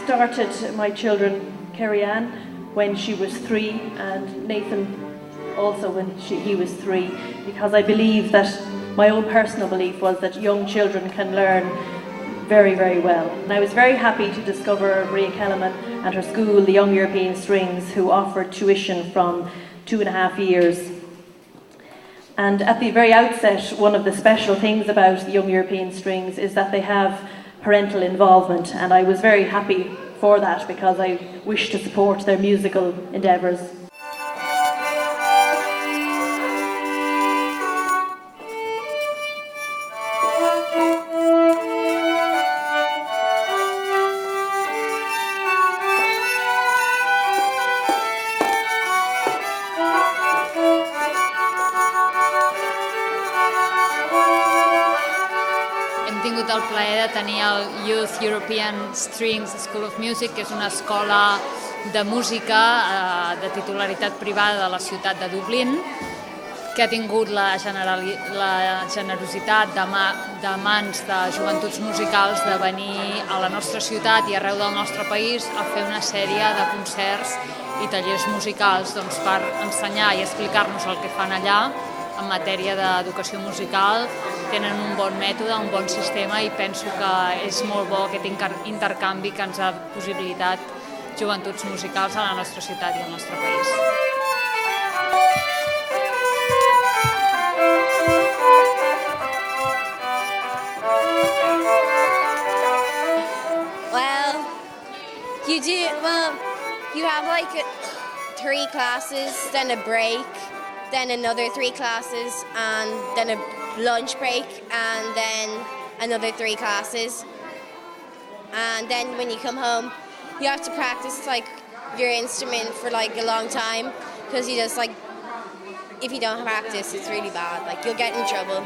Started my children, Kerry Ann, when she was 3, and Nathan also when he was 3, because I believe that my own personal belief was that young children can learn very, very well. And I was very happy to discover Maria Kellerman and her school, the Young European Strings, who offered tuition from 2.5 years. And at the very outset, one of the special things about the Young European Strings is that they have parental involvement, and I was very happy for that because I wish to support their musical endeavours. Tingut el plaer de tenir el Youth European Strings School of Music, que és una escola de música de titularitat privada de la ciutat de Dublín, que ha tingut la generositat de mans de joventuts musicals de venir a la nostra ciutat i arreu del nostre país a fer una sèrie de concerts i tallers musicals per ensenyar i explicar-nos el que fan allà en matèria d'educació musical. Tenen un bon mètode, un bon sistema, i penso que és molt bo aquest intercanvi que ens ha possibilitat joventuts musicals a la nostra ciutat i al nostre país. You have like 3 classes, then a break, then another 3 classes, and then a lunch break, and then another 3 classes. And then when you come home, you have to practice like your instrument for like a long time, because you just if you don't practice, it's really bad. Like, you'll get in trouble.